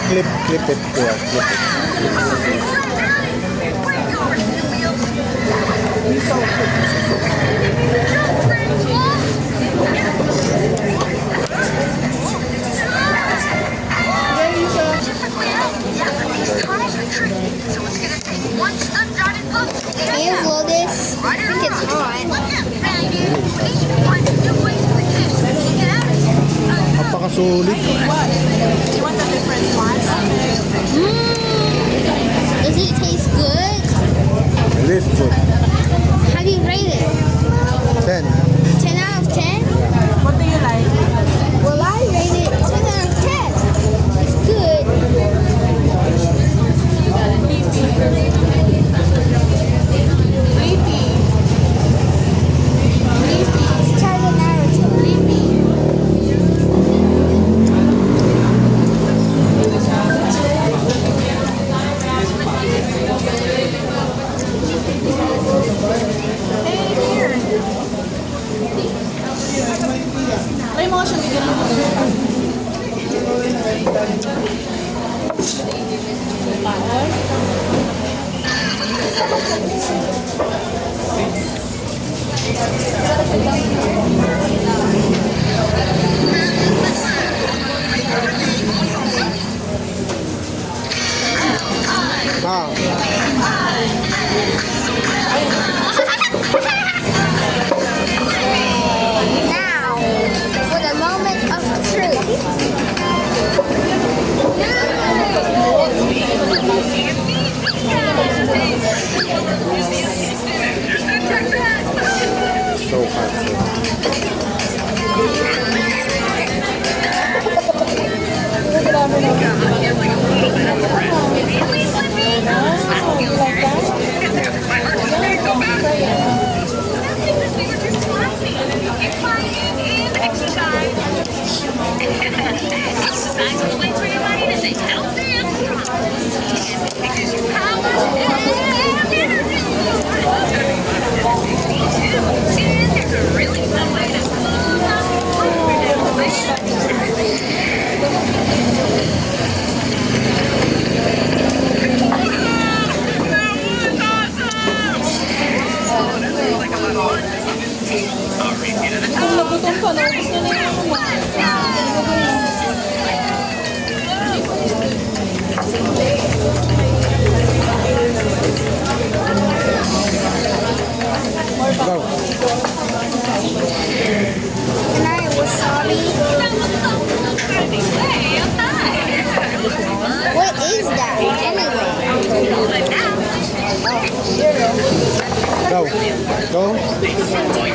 Clip it. Yeah, clip it. Can you blow this? I think it's hot. Napakasulit. Does it taste good? It is good. How do you rate it? 10. 10 out of 10? What do you like? Well, I rate it 10 out of 10. It's good. Let's try the narrative. Ay, mga siya bigyan mo. Ah, Now, for the moment of truth. so hot. Kung nagutom ka, naubos na na yung mga. Go. Can I wasabi? What is that anyway? Go. Go.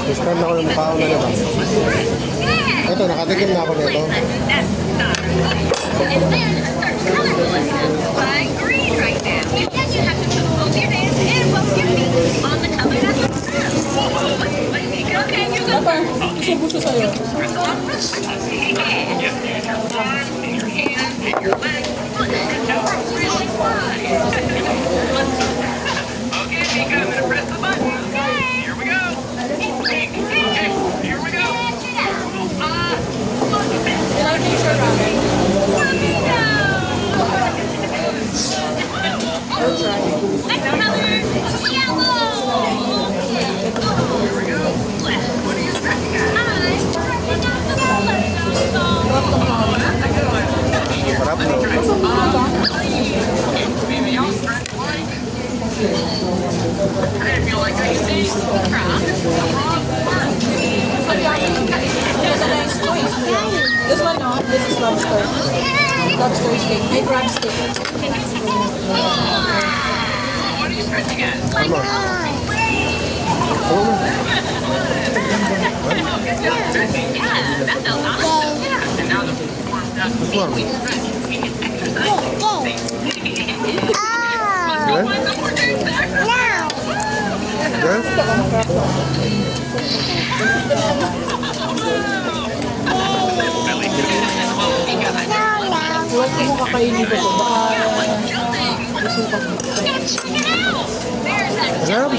Gusto na ako ng mukha ko na naman. Ito, nakatikim na ako nito. Papa, subo siya sa'yo. Sarap, no? This one, no? This is lobster. Lobster steak. May crab steak. Come on. This one. Good? Now, Good? Huwag mo kakainin ko. Baka gusto ko. Sarap.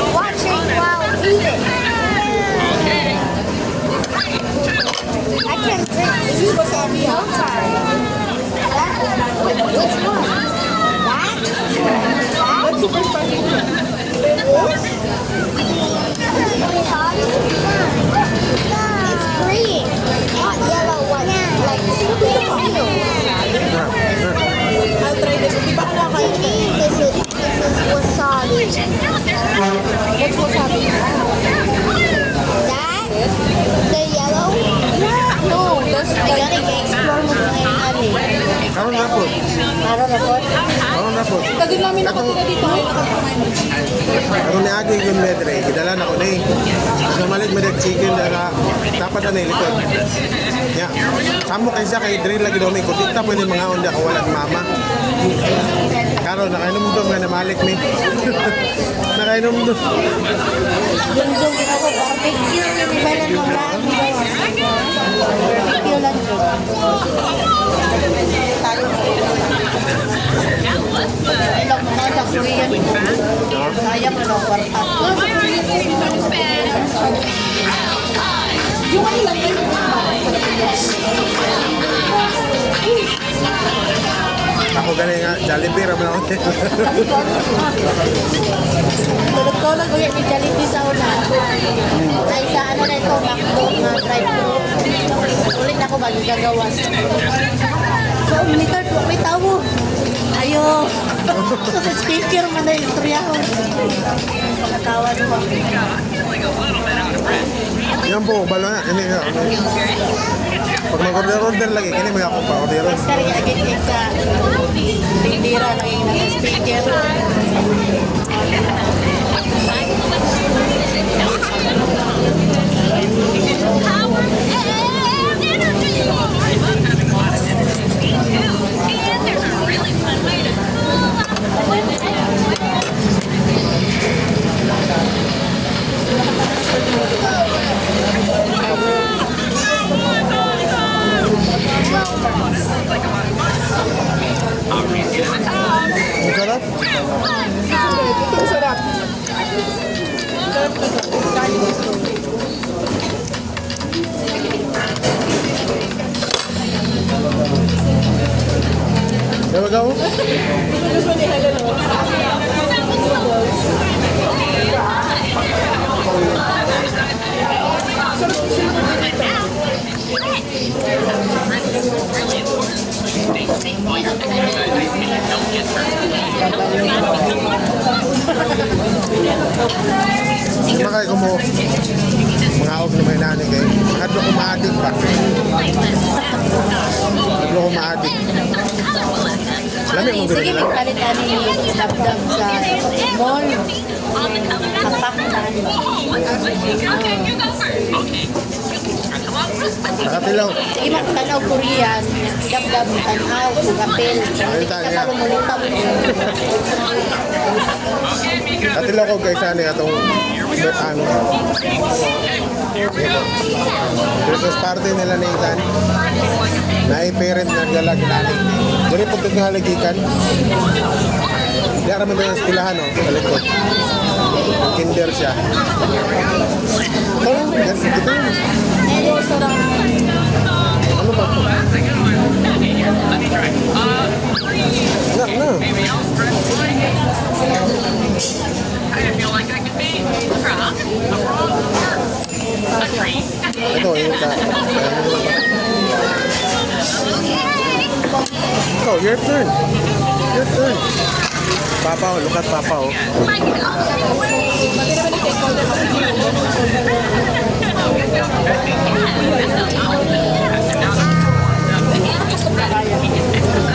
Watch it while eating. I can drink this wasabi no time. Which one? That? That's super spicy. It's green, not yellow one. Like I'll try this. Di ba ako nakakain? this is wasabi. What's wasabi? That? The yellow? No, that's I gotta explore mo honey. Karon na po. Ano na po? Karon na po. Tagal namin nakatira dito. Ngayon nakakain. Karon ni Agi yung medre. Gidala na ko na eh. Sa malit mo chicken na dapat na nilikod. Ya. Samo kay siya kay drill lagi daw may kutit ta pwede mga onda ko walang mama. Karon nakainom do nga na malik ni. Nakainom do. Junjung ako barbecue. Ibalan mo lang. Barbecue lang yun. Ilang mo na sa Korean. Sayang na lang kwarta. Yung ano lang yun. Ako gani nga Jollibee ra man ako. Tulog ko lang ulit ni Jollibee sa una. Ay sa ano na ito, McDo nga drive-thru. Ulit na ako magigagawas. So, monitor po, may tawag. Ayo. Sa speaker man na istorya ko. Nakatawan ko. Yan po, balo na. Kini nga. Pag mag-order lagi, kini may ako pa order. Kaya agad sa tindira na yung nasa speaker. Power and energy! And there's a really fun way to cool off with it. Ang sarap. Ito sarap. Sarap na to. Kain gusto. Dapat ako? Gusto ni Helen mo. Sarap ko silver dito. Hindi makay ko mo. Mga awag na may nani kayo. Hadlo ko maadik pa. Hadlo ko maadik. Lamig mo Sige, ganun. magpalitan ni Dabdab sa mall. Kapaktan. Nakatilaw. Sige, magtanaw Korean. Dabdab, tanaw, kugapil. Kapag mulutang. Nakatilaw ko guys ano itong ano. Christmas party nila ni Ethan. Na-parent naglalag nani. Dali po ito nga lagikan. Di araman doon ang espilahan no, sa likod. Kinder siya. Ito lang, ito yun. Medyo sarap. Ano ba ito? Anak na. Ito, yung ka. Ikaw, your turn. Your turn. Papa, oh, look at Papa, oh.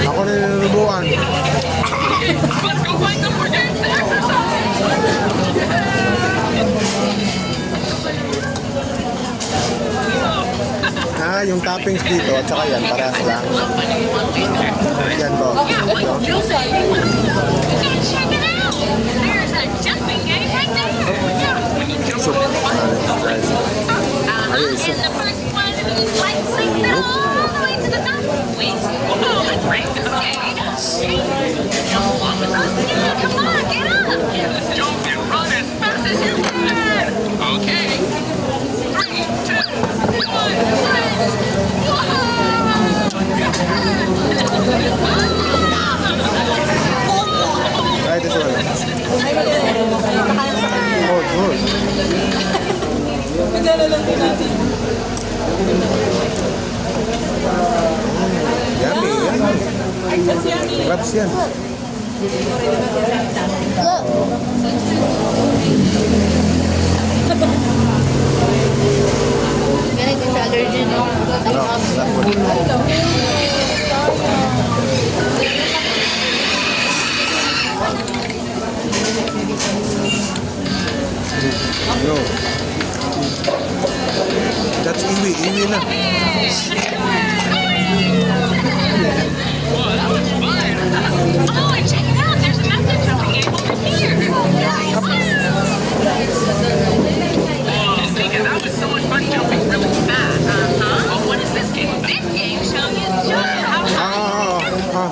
Ako na ninunubuan. Ah, yung toppings dito at saka yan, parehas lang. Yan po. Check it out! There's a jumping game right there! Soup. Let's try Jump and run as fast as you can. Okay. 3, 2, 1. Try this one. Ay, makakain sa kanya. Oh, good. Magdala lang din natin. Yummy, yummy. That's yummy. Grabs yan. Look. Ganito sa allergen, no? No, that one. No. That's iwi. Iwi na. Oh, and check it out. There's a method jumping game over here. Mika, that was so much fun jumping really fast. Oh, what is this game? This game shows you just how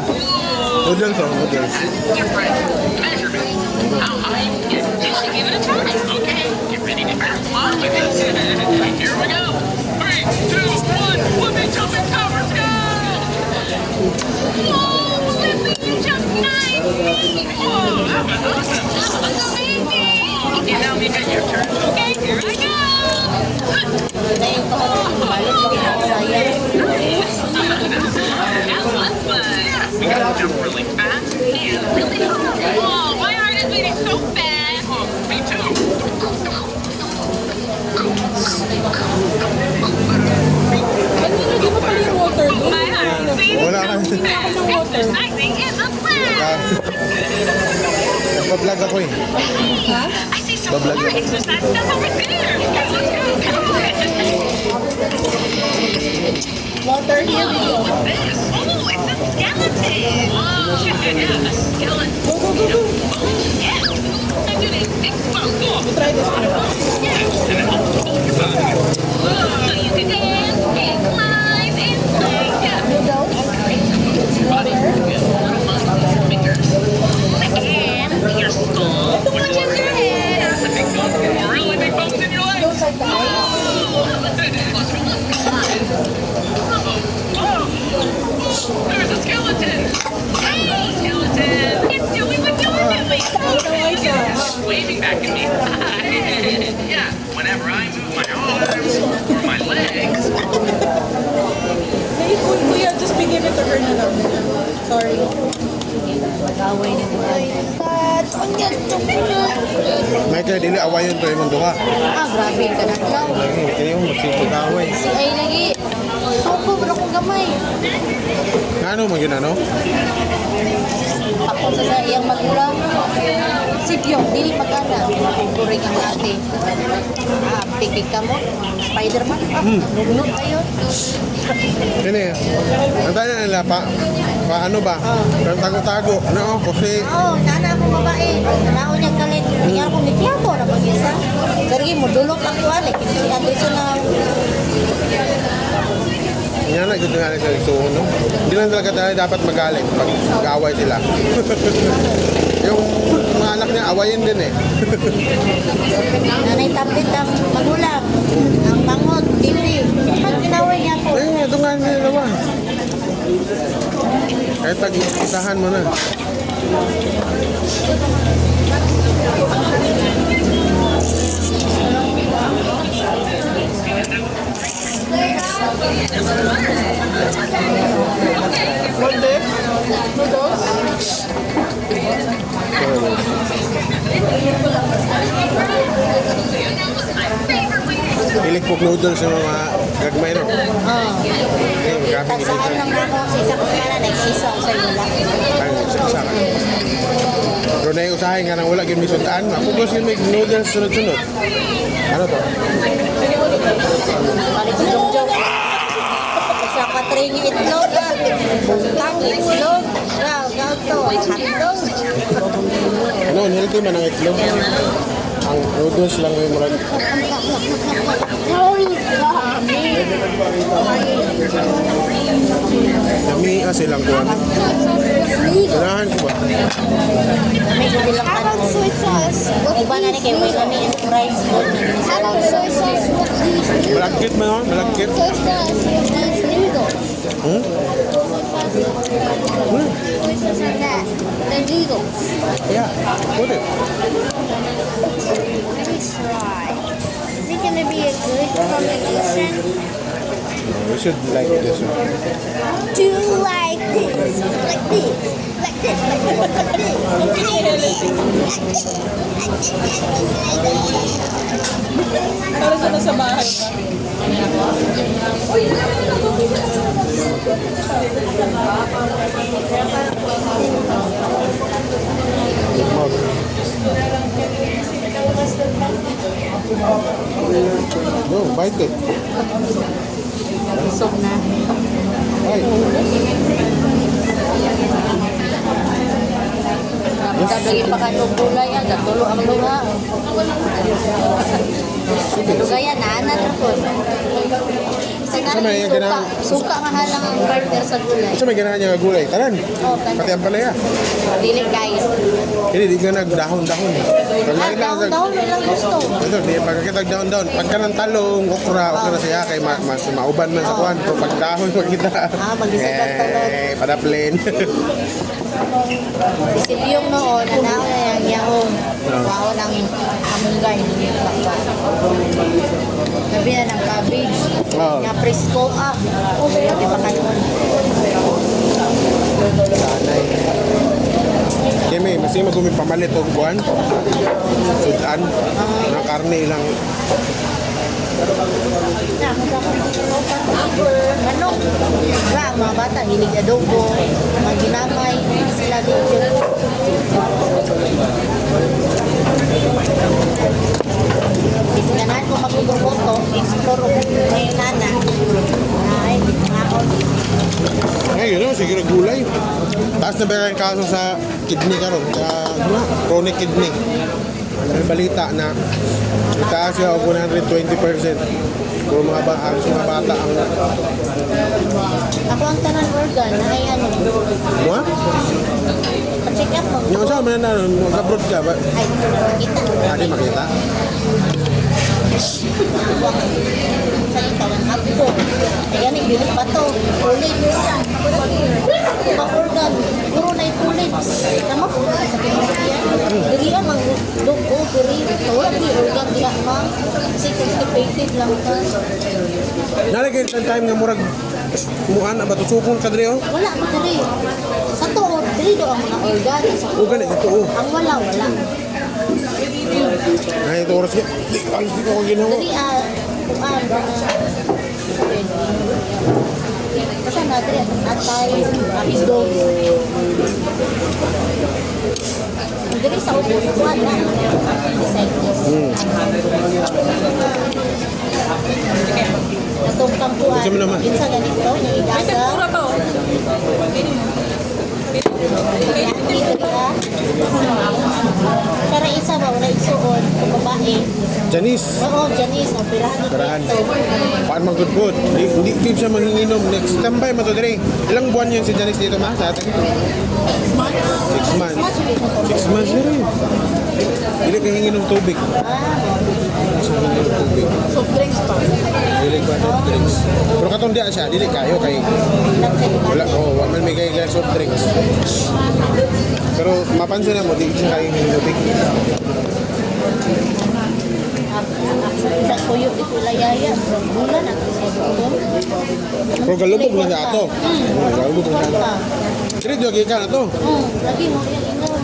Noodles or noodles? Different measurements. How high you can get. you should give it a try. Okay, get ready to bounce along with us. Here we go. 3, 2, 1. Flipping jumping towers, go! Whoa, Slippy, you jumped nice. Whoa, that was awesome. That was amazing. Okay, now Mika, your turn. Okay, here I go. Na yung balik lang ako sayang. That was fun. We gotta jump really fast and really high. Oh, my heart is beating so fast. Oh, me too. Ano yun, di ba pala yung water doon? My heart is beating Wala ka. so fast. Exercising is a plan. Nagpa-vlog ako eh. I see some Bablag more yan. exercise stuff over there. Okay, let's go. Water here we go. This? Oh, it's a skeleton. Whoa, check it out. A skeleton. Go, go, go, go. Yeah. I do this big spot. Try this one. So you can dance and climb and play. Yeah. And your skull, which is your head. Really big bumps in your legs. Those are the There's a skeleton. Hey, skeleton. It's doing what you're doing. Waving back at me. Yeah, whenever I move my arms or my legs. Hey, kuya, just bigyan it to her na lang. Sorry. Mag-away na din. But, ang ganito po. May kaya dili awayon to yung duha. Ah, grabe ka na daw. Kaya yung magsipag-away. Si ay lagi. Suko mo na kong gamay. Ano mo yun ano? Ako sa iyang magulang. Si Pyong, dili pagkana. Kuring ang ate. Ah, pigig ka mo. Spider-Man. Ah, nugnug kayo. Yun eh. Ang tayo nila paano ba? Pero tago-tago. Ano? Kasi Oo, nana akong babae. Nanaon niya kalit. Tingnan ko ni Tiago na mag-isa. Sergi mo, dulot ang kuwan eh. Kasi ato na yan na gusto nga sa isuon, no? Hindi lang talaga tayo dapat magalit pag mag-away sila. Yung mga anak niya, awayin din eh. nanay tablet ang magulang. Ang bangon, TV. Pag tinaway niya ako. Eh, dungan nila naman. Kahit tag-isahan mo na. What this? Noodles? Ilikpok noodles yung mga gagmay, no? Oo. Eh, grabe Tagsaan lang na ako sa isa ko sa nagsisa sa iyo lang. Ay, sa ka. Pero na yung usahin nga nang wala yung misuntaan. Ako gusto yung may noodles sunod-sunod. Ano to? Balik sa jog-jog. Sa katring itlog ah. Buntang itlog. Gaw to. Hotdog. Ano, healthy man ang itlog. Ang noodles lang yung marami. Dami silang kuwan. Unahan ko ba? May bilang ano. Iba na ni kay may kami price doon sa Lausa. Malagkit man, oh. Malagkit. Hmm? The noodles. Yeah, put it. Let me try. Is it gonna be a good combination? We should like this one. Do you like this? Like this? Like this? Like this? Para sa nasa bahay ba? No, bite it. Busog na. Bite. Kadagay pa ka itong gulay yan. Gatulo ang luha. Lugayan, naanan na po. Sa Sama yung ganang- suka nga halang ang partner sa gulay. Sa may ganahan niya nga gulay. Tanan. Oh, Pati ang palaya. dili kayo. Hindi, di ka nagdahon-dahon. Pag nakita ka sa... Daon may lang gusto. Ito, di pagkakita dahon-dahon. Pagka ng talong, okra na siya kay mas mauban man sa kuwan. Pero pag dahon, makita. Magisag ang talong. Pada plain. Isip yung noon, anaw na yung yahong. Wow ng kamunggay. Sabi na ng cabbage. Oh. Nga presko up. Di ba kanon? Sanay. Kaya may, mas yung maguming pamalit o kuwan. Sudan. Na karne lang. Na, manok. Diba, ang mga bata, hilig adobo, mga ginamay, sila dito. Kasi ganahan ko magluto, explore ko ngayon nana. Ay, mga Ngayon, no, sige na gulay. Taas na ba yung kaso sa kidney karon sa chronic kidney. May balita na itaas siya o 120%. Puro mga bata ang... Ako ang tanan organ, ay ano, What? pa-check up mo. Yung saan man na nun, mag-abroad ka ba? Ay, kita. Adi makita? Salita ng ako. Ay, ganit, bilit pa to. Ulit. Ibang organ, puro na yung ulit. Tama po, sa pinagkiyan. Diri ang mga dugo, diri. Tawag di organ, di ang kasi constipated lang ka. Nalagay sa time nga murag muan ba tusukon ka diri oh. Wala mo diri. Sa tuod, diri do ang mga organ. Sa O ganit ito oh. ang wala. Na ito oras niya. Di alas di ko ginawa. Diri kuan basta na diri atay apido. Diri sa ubos kuan na. Natong tampuan. Gusto mo naman? Isa ganito yung igaga. Mura pa oh. Pero isa ba, wala isuon, kung babae. Janice. Oo, Janice, ang pirahan ni Pirahan. Tito. Paan mag good. Hindi siya manginginom. Next tambay mo to diri. Ilang buwan yun si Janice dito ma sa atin? 6 months. 6 months na rin. Hindi ka hinginom tubig. Siya hinginom tubig. Soft drinks pa. Dili ko ano drinks. Pero katong diya siya, dili kayo kay wala wala man may kay soft drinks. Pero mapansin na mo di siya kay tubig. Sa kuyo dito layaya. Bulan ang isipon. Pero galubog na siya ato. Galubog na siya. Dili diyo kay ka na to. Lagi mo yung inom.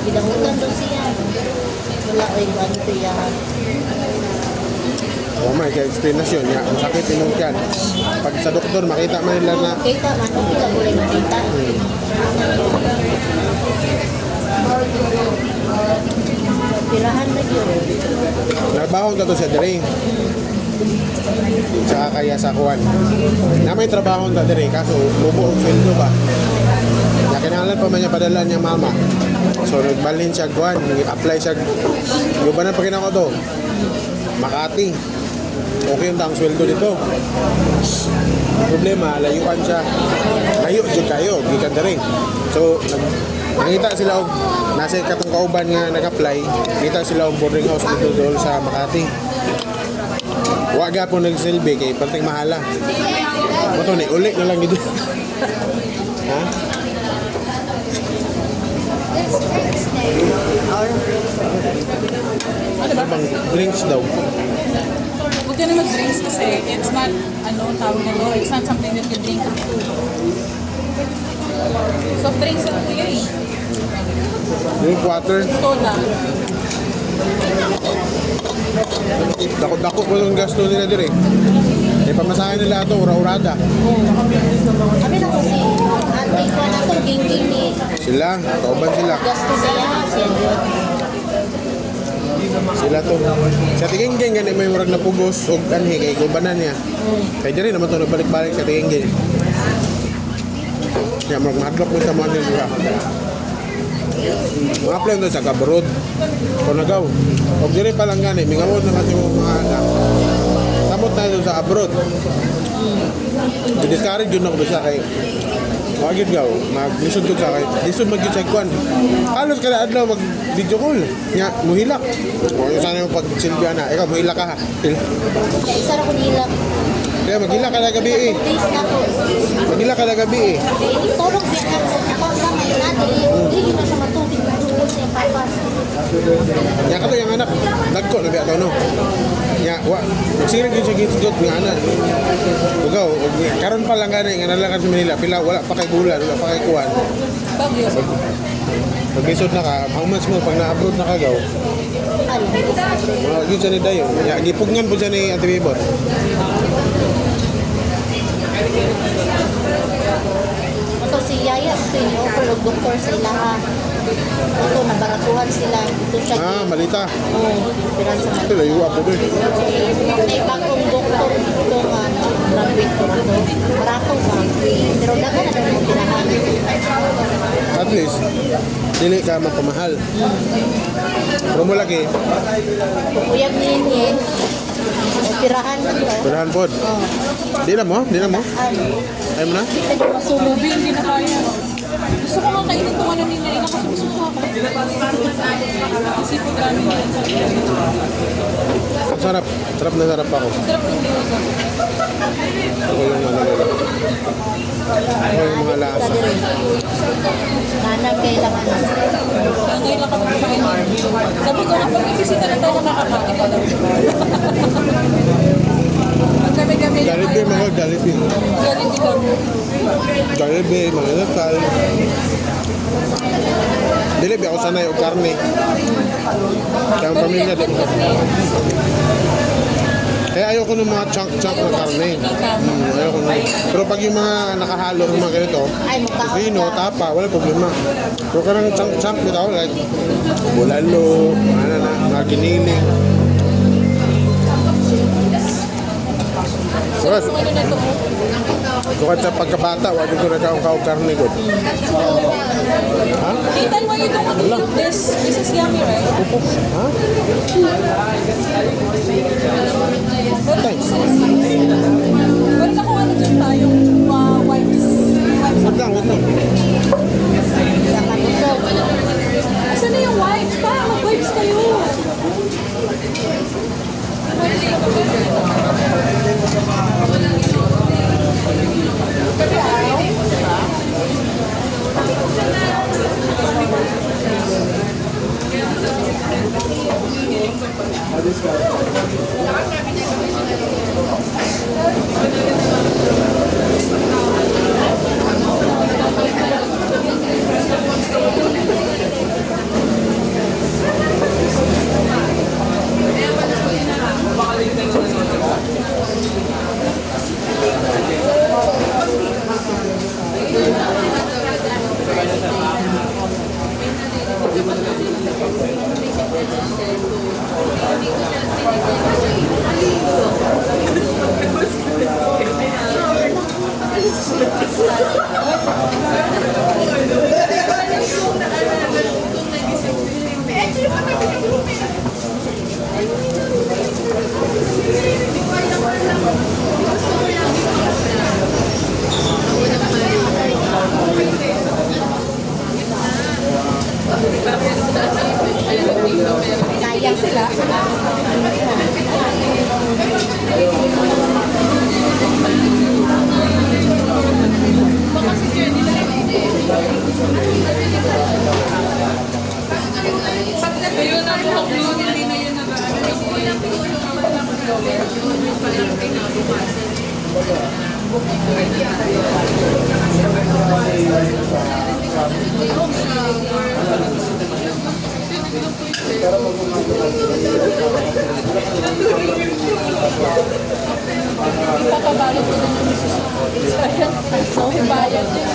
Gidahutan doon siya. Wala ay ano siya. Oh my god, explanation niya. Ang sakit inom yan. Pag sa doktor makita man nila na Kita man, hindi ka boleh makita. Pirahan na yun. nagbaho ka to sa diri. Sa kaya sa kuwan. Na may trabaho ta diri kaso lumo og sweldo ba. Na kinahanglan pa man niya padala niya mama. So nagbalhin siya kuwan, apply siya. Yung ba na pag ko to? Makati. Okay yung ang sweldo dito. Problema, layuan siya. Layo dyan kayo, gikan diri. So, Nakita sila og nasa katong kauban nga nag-apply, nakita sila og boarding house dito doon sa Makati. Wa gyapon nagsilbi kay pantay mahala. Mo to ni uli na lang dito. Ha? Ano bang drinks daw? Huwag ka na mag-drinks kasi it's not, tawag na it's not something that you drink. Soft drinks ano kuya eh. Drink water. Soda. Dako-dako po yung gasto nila dire. Eh pamasahe nila ito, ura-urada. Kami na kasi, ate ko na itong gingging ni Sila, kauban sila. gasto siya yun. Sila to. Sa tingin-geng ganit may murag na pugos o anhi kay gubanan niya. Kaya diri naman to nagbalik-balik sa tingin-geng. Kaya mag-madlock mo sa mga nila. Mga apply doon sa kabarod. Kung nagaw. Huwag diri pa lang gani, mingawod na kasi mga anak. Samot na doon sa abroad. I-discourage yun ako sa kay wagid gaw, mag-lisod ko sa kay lisod mag-check kwan. Halos kada adlaw mag-video call. Nga, muhilak. O yung sana yung pag-silbihan na. Ikaw, muhilak ka ha. Kaya isa na ko nila. Kaya maghilak ka na gabi eh. Days na ko. Maghilak ka na gabi eh. Tulog din ako. Kapag gamay natin, hindi na siya matubig. Matubig sa yung papa. Nya ka to yung anak. Dagko na biya to no. Nya, wa. Magsirig yun sa gitgot ng anak. Ugaw, karon pa lang gani, nga nalakan sa Manila. Pila, wala pa kay bulan, wala pa kay kuwan. Bagyo. Pag isod na ka, how much mo, pag na-abroad na kagaw, Ano? yun siya ni Dayo. Nya, gipugngan po siya ni Ate Bibot. Ito si Yaya, ito yung offer of doktor sila ha. Ito, nabaratuhan sila. Ito siya. Ah, malita. Oo, piran sa Ito, layo po doon. may bagong doktor dito nga graduate ko ito. Barato ba? Pero dagan na naman tirahan. At least, dili ka magpamahal. Pero mo lagi, Kuyag niya tirahan na ito. perahan po. Oo. Di na mo? Di na mo? Ano? Ayaw mo na? Kita niyo masulog. Tubig, hindi na kaya. Gusto ko nga kainin itong ni Naina kasi gusto ko ako. Seafood ramen. Sarap. Sarap na sarap ako. Sarap ng liwasa. Ako yung ano nila. Ako yung mga lasa. Sabi rin. Nanag kailangan na. Ngayon lang kami kumain. Sabi ko na pag ibisita na tayo nakakakain ka daw. Pag kami-kami lang Jollibee mga Jollibee. Jollibee kami. Jollibee, mga nakal. Dili, di ako sanay o karne. Kaya ang pamilya din. Kaya ayoko ng mga chunk-chunk na karne. Ayoko na. Pero pag yung mga nakahalo ng mga ganito, Ay, mukha Rino, tapa, wala problema. Pero karang chunk-chunk bitaw, like bulalo, mga giniling. Yes. Ano na ito? Sukad sa pagkabata, wag ko na kaong karne ko. Ha? Ethan, why you don't want to eat this? This is yummy, right? Ha? Thanks. Meron ako ano dyan tayo, wipes. Wag lang, wag lang. Asan na yung wipes? Pa, mag-wipes kayo. Sayang sila. Ayun na po, hindi na yun ipapabalot ko na ng misis ko. So, bayad din.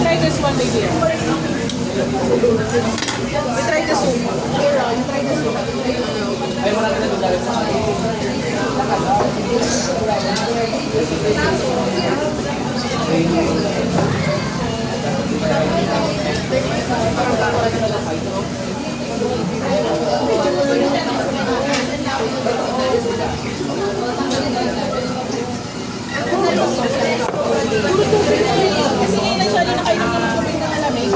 Try this one right here. We try this one. You try this one. Kasi ngayon actually nakainom na ng tubig na malamig.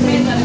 Wait lang.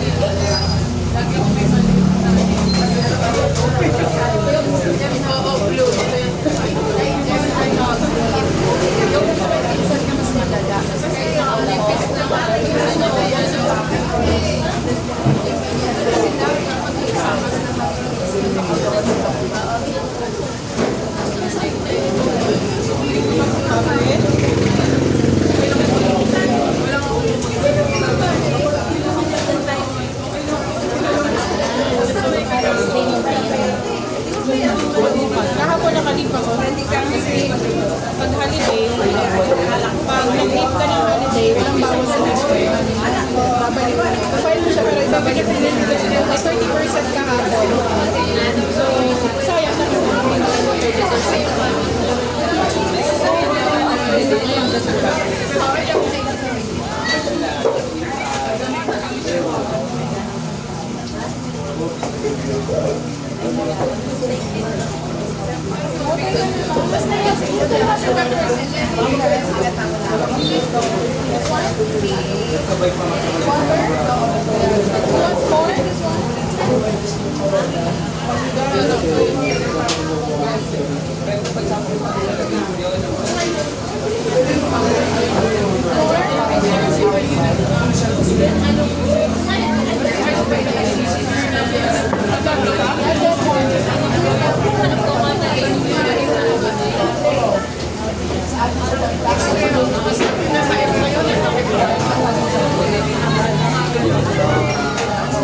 Ito na. Kahapon nakalipas ko, kasi pag holiday, pag nag-leave ka ng holiday, walang bawas sa next week. Babalik ka. File mo siya, pero ibabalik sa next week. May 30% kahapon. So, sayang na kasi namin yung 30.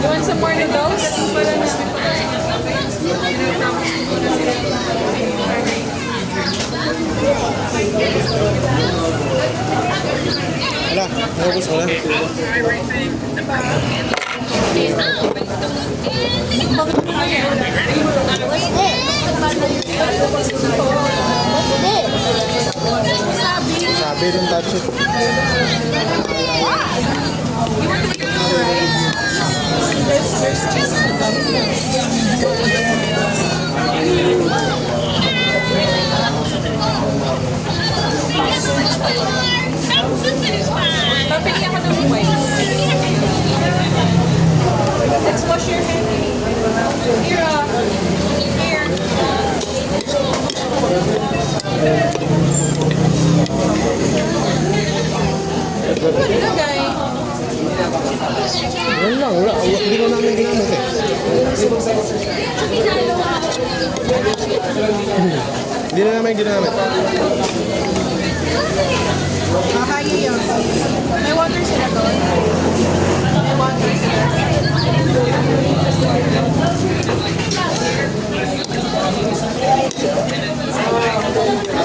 You want some more noodles? Naubos mo na? Sabi ng touch it. Papili ako ng wipes. Let's wash your hair. Here, here. Ano nilagay? Wala. Hindi ko namin ginamit eh. Hindi na namin ginamit. Kaya yun. May water sila doon. May water sila.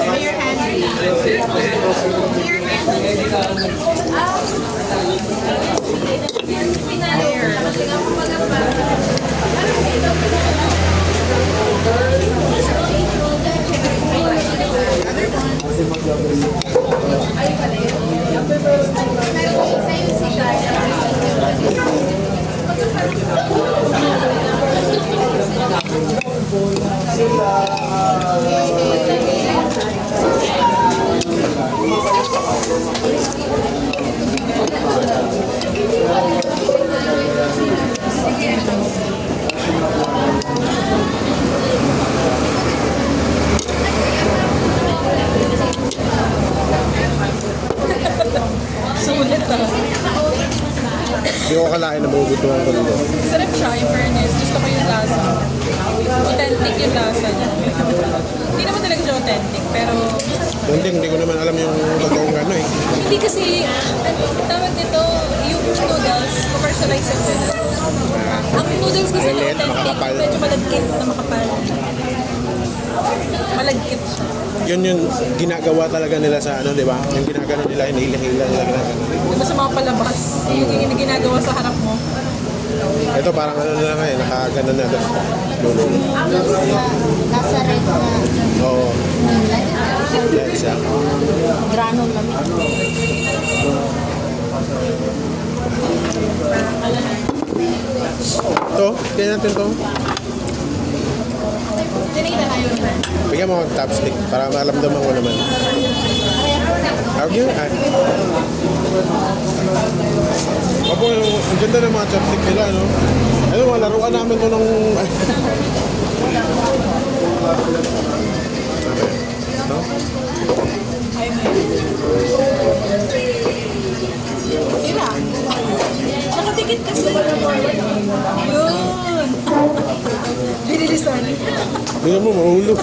May your hand. Sulit ah. Hindi ko kalain na magugutuhan ko dito. Sarap siya, in fairness. Gusto ko yung lasa. Authentic yung lasa niya. Hindi naman talaga siya authentic, pero Hindi ko naman alam yung totoong ano eh. hindi kasi, tawag nito, yung noodles, commercialized yung noodles. Ang noodles kasi na Maliliit, authentic, makakapal. medyo malagkit na makapal. Malagkit siya. Yun yung ginagawa talaga nila sa ano, di ba? Yung ginagano nila, hinihila nila ginagano. Diba sa mga palabas, yung ginagawa sa harap mo. Ito parang ano na lang eh, nakagano na ito. Dulo. Nasa red na Oo. Yan siya. granule lang. Ito, kaya natin ito. Tinignan na yun. Bigyan mo ng chopstick para malamdaman ko naman. Okay, ah. Opo, ang ganda ng mga chopstick nila, no? Ano, mga laruan namin ito nung... no? Sira. Nakatikit kasi. Yun. Binilisan. Bigyan mo, mahulog.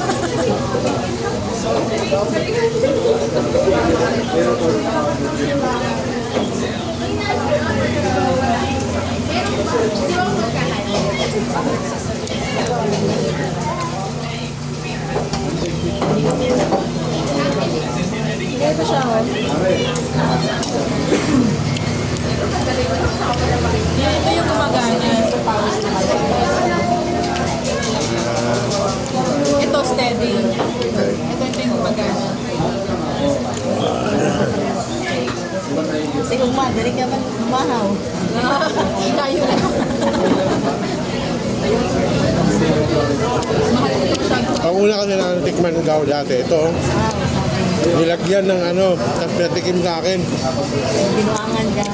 Ito siya, oh. Ito yung gumagana. Ito steady. Ito yung gumagana. Kasi kung madali ka man umahaw. Tayo lang. Ang una kasi na tikman gaw dati, ito. Nilagyan ng ano, tapos pinatikim sa akin. Binuangan ka.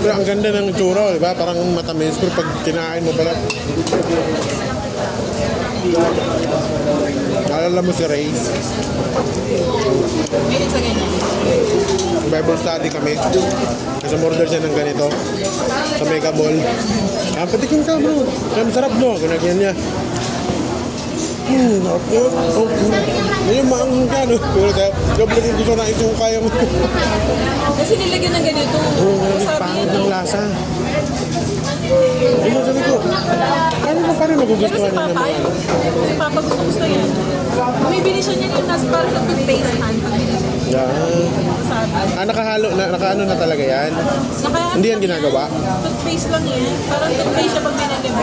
Pero ang ganda ng itsura, di ba? Parang matamis, pero pag kinain mo pala. Naalala mo si Ray? Mahilig sa ganyan. Bible study kami. Kasi order siya ng ganito. Sa Mega Mall. Ah, patikim ka bro. Kaya masarap no. Ginagyan niya. Ako. Ngayon maanghang ka no. Pero kaya, doble yung gusto na ito kaya mo. Kasi nilagyan ng ganito. Sabi Pangit yan. ng lasa. Ano sabi ko? Ano ba parang nagugustuhan niya ng mga ano? Si Papa gusto yan. Bumibili siya niya yung nasa parang ng toothpaste hand. Yan. Nakahalo na, nakaano na talaga yan. Hindi yan ginagawa. Toothpaste lang yan. Parang toothpaste siya pag binili mo.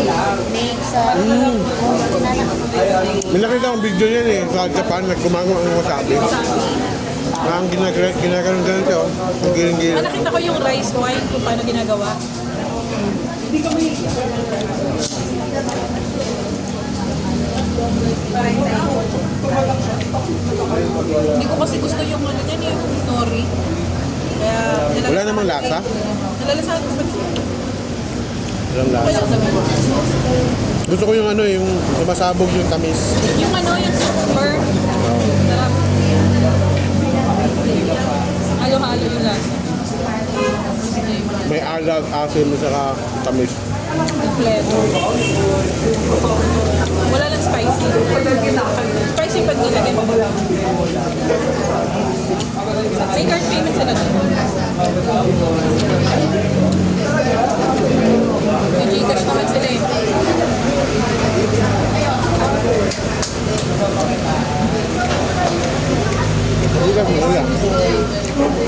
Dahon, mix, May nakita akong video yan eh, sa Japan, nagkumagawa ng wasabi. Ang ginagawa ganito, ang giling-giling. Nakita ko yung rice wine kung paano ginagawa. Hindi ko kasi gusto yung ano yan, yung nori. Kaya, Wala namang lasa. nalalasahan ko ba? Walang lasa. Gusto ko yung ano, yung sumasabog yung tamis. Yung ano, yung super. Sarap. Halo-halo yung lasa. May alat, asin, saka tamis. Kompleto. Wala lang spicy. Spicy pag nilagay mo. May card payment sila doon. May Gcash naman sila eh. Hindi lang, wala.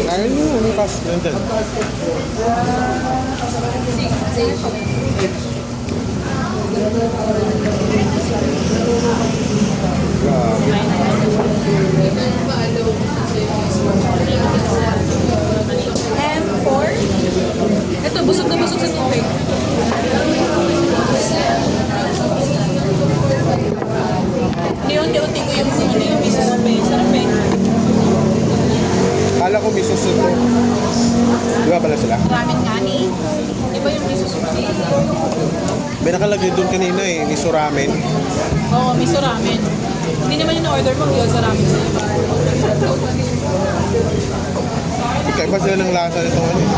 Kaya nyo, ano pas, nandyan. M4. Ito, busog na busog sa tubig. Unti-unti ko yung ano yung miso sa pe. Sarap eh. Kala ko miso soup to. Di ba pala sila? Ramen kani. Iba yung miso soup. May nakalagay doon kanina eh, miso ramen. Oo, miso ramen. Hindi naman yung order mo, gyoza ramen sa'yo. Kaya sila ng lasa nitong ano eh.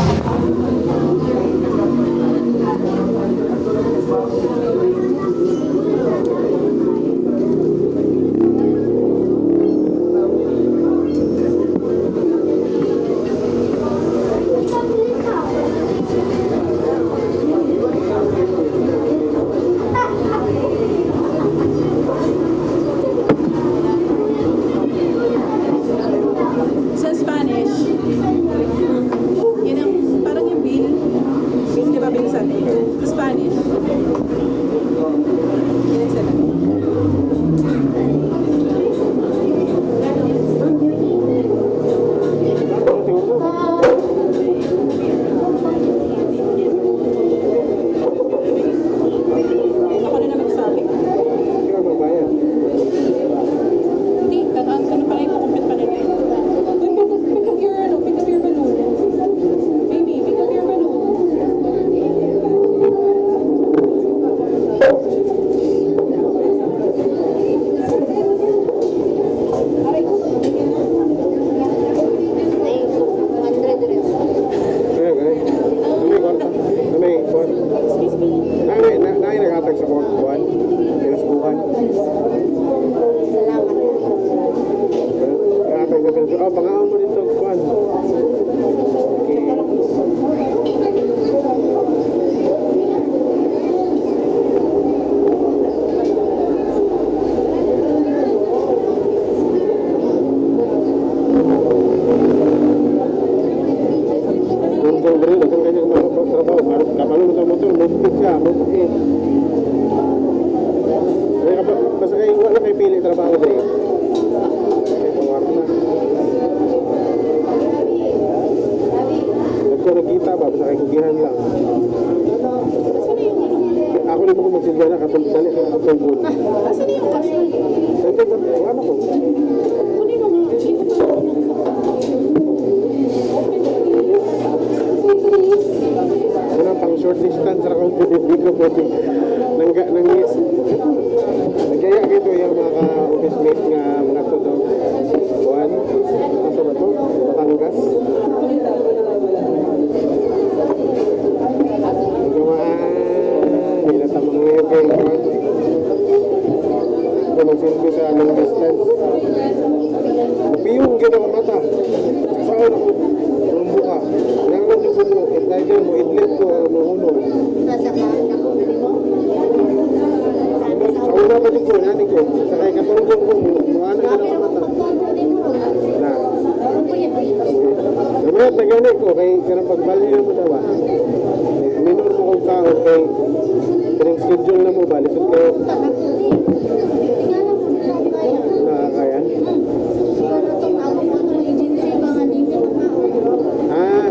Sa Spanish, yun ang parang yung bill. Bill, di ba bill sa atin? Sa Spanish. Yun ang sila. Ako na naman sabi. Hindi, tataan ko na pala yung kukumpit pa nila. Pick up your, ano, pick up your balloon. Baby, pick up your balloon. Naghatag sa buwan. Pinasbukan. Salamat. Naghatag sa pinasbukan. Oh, pangaon mo dito, buwan. Kung sa bro, dagang kanyang trabaho, kapalo mo sa motor, mupit siya, mupit. Basta kayo, wala kayo pili trabaho sa'yo. Kaya pangwak na. Nagko nagkita ba, basta kayo kugihan lang. Ako rin mo magsilga na, katulad dali, katulad mo. Asan yung cash? Ano ko? Kunin mo nga. Ano pang short distance, sara kong hindi ko pwede. Nagyaya kito yung mga ka-office mate nga mga to daw. Buwan, nasa ba to? Batangas. Hindi na tamang ngayon kayo. Ito magsilbi sa long distance. Napiyong gina ka mata. Saan ako? Rumbo ka. Nangan yung puno. Itagal mo, idlit ko, mahulog. Nasa ka, nakunin mo. Sa una pa ko, nanin ko. Sa kay katulong ko, mga ano ko kay kanang pagbalik mo daw ba. Minor mo kung kao kay kanang schedule na mo ba lisod kayo nakakaya.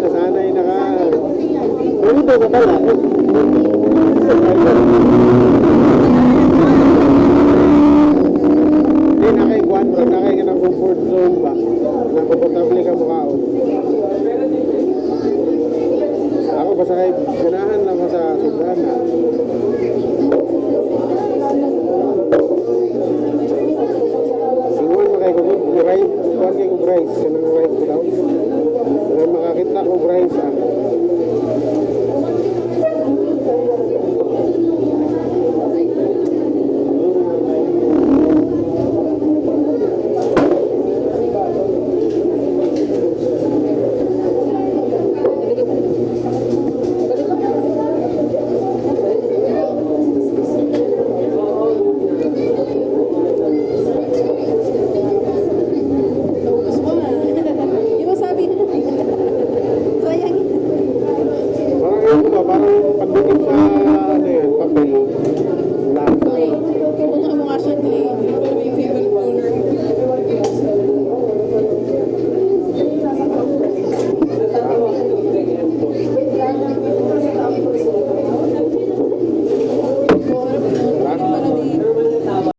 Nasanay na ka. Ano ba ka pala? Hindi, nakay-guan bro. Nakay ka ng comfort zone ba? Na komportable ka mukaon. Ako basta kay ganahan lang ko sa sudan na. Ingon mo kay ko, i-ride. Kuhan kay ko rice. Kanang rice ko daw.